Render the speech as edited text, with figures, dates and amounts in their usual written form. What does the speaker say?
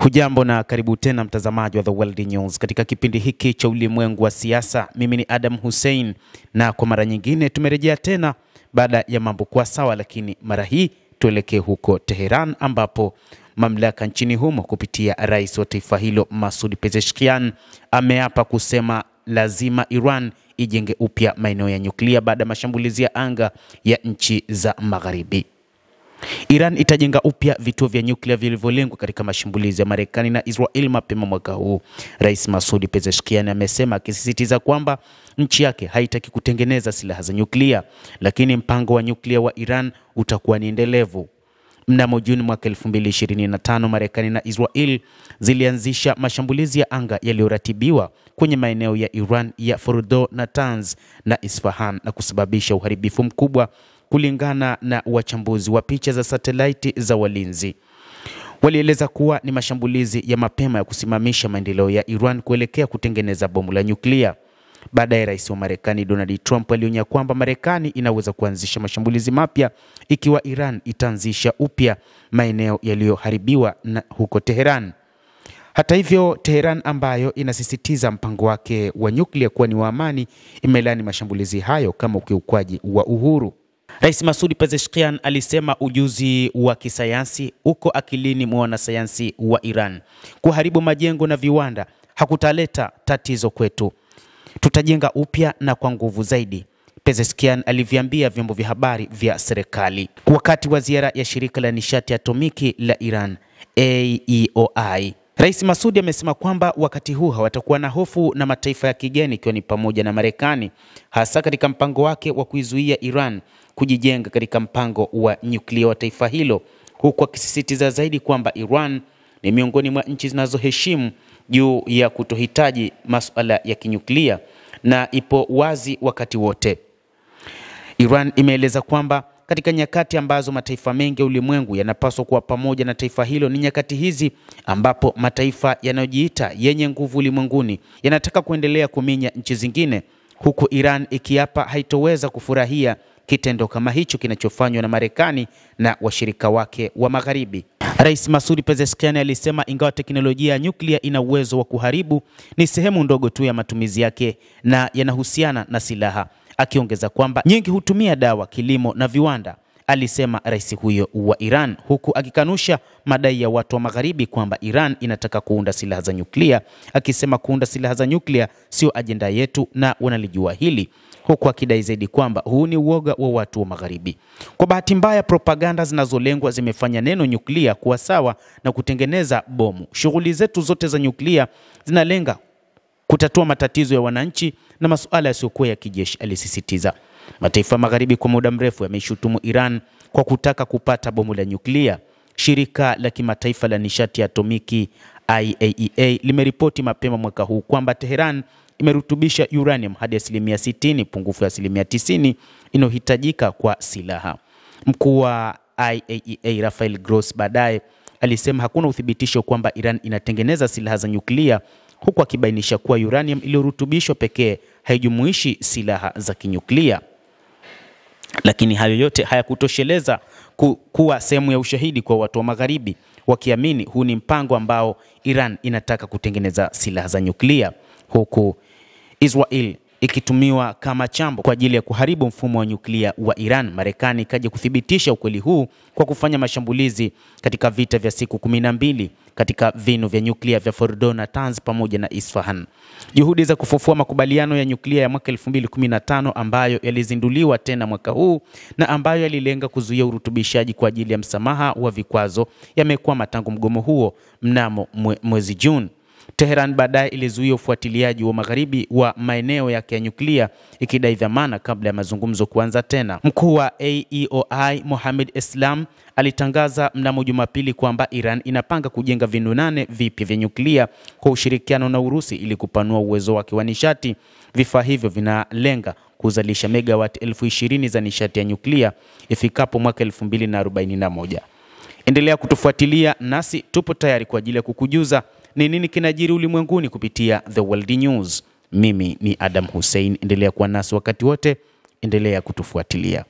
Hujambo na karibu tena mtazamaji wa The World News katika kipindi hiki cha ulimwengu wa siasa. Mimi ni Adam Hussein na kwa mara nyingine tumerejea tena baada ya mambo kuwa sawa, lakini mara hii tuelekee huko Tehran ambapo mamlaka nchini humo kupitia rais wa taifa hilo Masoud Pezeshkian ameapa kusema lazima Iran ijenge upya maeneo ya nyuklia baada ya mashambulizi ya anga ya nchi za Magharibi. Iran itajenga upya vituo vya nyuklia vilivyolengwa katika mashambulizi ya Marekani na Israel mapema mwaka huu. Rais Masoud Pezeshkian amesema, akisisitiza kwamba nchi yake haitaki kutengeneza silaha za nyuklia, lakini mpango wa nyuklia wa Iran utakuwa ni endelevu. Mnamo Juni mwaka 2025, Marekani na Israel zilianzisha mashambulizi ya anga yaliyoratibiwa kwenye maeneo ya Iran ya Fordo, Natanz na Isfahan na kusababisha uharibifu mkubwa, kulingana na wachambuzi wa picha za satellite za walinzi. Walieleza kuwa ni mashambulizi ya mapema ya kusimamisha maendeleo ya Iran kuelekea kutengeneza bomu la nyuklia. Baadaye rais wa Marekani Donald Trump alionya kwamba Marekani inaweza kuanzisha mashambulizi mapya ikiwa Iran itaanzisha upya maeneo yaliyoharibiwa huko Tehran. Hata hivyo, Tehran ambayo inasisitiza mpango wake wa nyuklia kuwa ni wa amani, imelani mashambulizi hayo kama ukiukwaji wa uhuru. Rais Masoud Pezeshkian alisema ujuzi wa kisayansi uko akilini mwa wanasayansi wa Iran. Kuharibu majengo na viwanda hakutaleta tatizo kwetu. Tutajenga upya na kwa nguvu zaidi, Pezeshkian aliviambia vyombo vya habari vya serikali wakati wa ziara ya shirika la nishati atomiki la Iran AEOI. Rais Masoud amesema kwamba wakati huu hawatakuwa na hofu na mataifa ya kigeni, ikiwa ni pamoja na Marekani, hasa katika mpango wake wa kuizuia Iran kujijenga katika mpango wa nyuklia wa taifa hilo, huku akisisitiza zaidi kwamba Iran ni miongoni mwa nchi zinazoheshimu juu ya kutohitaji masuala ya kinyuklia na ipo wazi wakati wote. Iran imeeleza kwamba katika nyakati ambazo mataifa mengi ya ulimwengu yanapaswa kuwa pamoja na taifa hilo, ni nyakati hizi ambapo mataifa yanayojiita yenye nguvu ulimwenguni yanataka kuendelea kuminya nchi zingine, huku Iran ikiapa haitoweza kufurahia kitendo kama hicho kinachofanywa na Marekani na washirika wake wa Magharibi. Rais Masoud Pezeshkian alisema ingawa teknolojia ya nyuklia ina uwezo wa kuharibu, ni sehemu ndogo tu ya matumizi yake na yanahusiana na silaha, akiongeza kwamba nyingi hutumia dawa, kilimo na viwanda, alisema rais huyo wa Iran, huku akikanusha madai ya watu wa Magharibi kwamba Iran inataka kuunda silaha za nyuklia, akisema kuunda silaha za nyuklia sio ajenda yetu na wanalijua hili, huku akidai zaidi kwamba huu ni uoga wa watu wa Magharibi. Kwa bahati mbaya, propaganda zinazolengwa zimefanya neno nyuklia kuwa sawa na kutengeneza bomu. Shughuli zetu zote za nyuklia zinalenga kutatua matatizo ya wananchi na masuala yasiyokuwa ya kijeshi, alisisitiza. Mataifa Magharibi kwa muda mrefu yameshutumu Iran kwa kutaka kupata bomu la nyuklia. Shirika la kimataifa la nishati atomiki IAEA limeripoti mapema mwaka huu kwamba Tehran imerutubisha uranium hadi 60%, pungufu ya 90% inayohitajika kwa silaha. Mkuu wa IAEA Rafael Gross baadaye alisema hakuna uthibitisho kwamba Iran inatengeneza silaha za nyuklia, huku akibainisha kuwa uranium iliyorutubishwa pekee haijumuishi silaha za kinyuklia. Lakini hayo yote hayakutosheleza kuwa sehemu ya ushahidi kwa watu wa Magharibi, wakiamini huu ni mpango ambao Iran inataka kutengeneza silaha za nyuklia, huku Israel ikitumiwa kama chambo kwa ajili ya kuharibu mfumo wa nyuklia wa Iran. Marekani ikaja kuthibitisha ukweli huu kwa kufanya mashambulizi katika vita vya siku 12 katika vinu vya nyuklia vya Fordo, Natanz pamoja na Isfahan. Juhudi za kufufua makubaliano ya nyuklia ya mwaka 2015 ambayo yalizinduliwa tena mwaka huu na ambayo yalilenga kuzuia urutubishaji kwa ajili ya msamaha wa vikwazo yamekwama tangu mgomo huo mnamo mwezi Juni. Tehran baadaye ilizuia ufuatiliaji wa Magharibi wa maeneo yake ya nyuklia, ikidai dhamana kabla ya mazungumzo kuanza tena. Mkuu wa AEOI Mohamed Eslam alitangaza mnamo Jumapili kwamba Iran inapanga kujenga vinu 8 vipya vya nyuklia kwa ushirikiano na Urusi ili kupanua uwezo wake wa nishati. Vifaa hivyo vinalenga kuzalisha megawati 20,000 za nishati ya nyuklia ifikapo mwaka 2041. Endelea kutufuatilia, nasi tupo tayari kwa ajili ya kukujuza ni nini kinajiri ulimwenguni kupitia The World News. Mimi ni Adam Hussein, endelea kuwa nasi wakati wote, endelea kutufuatilia.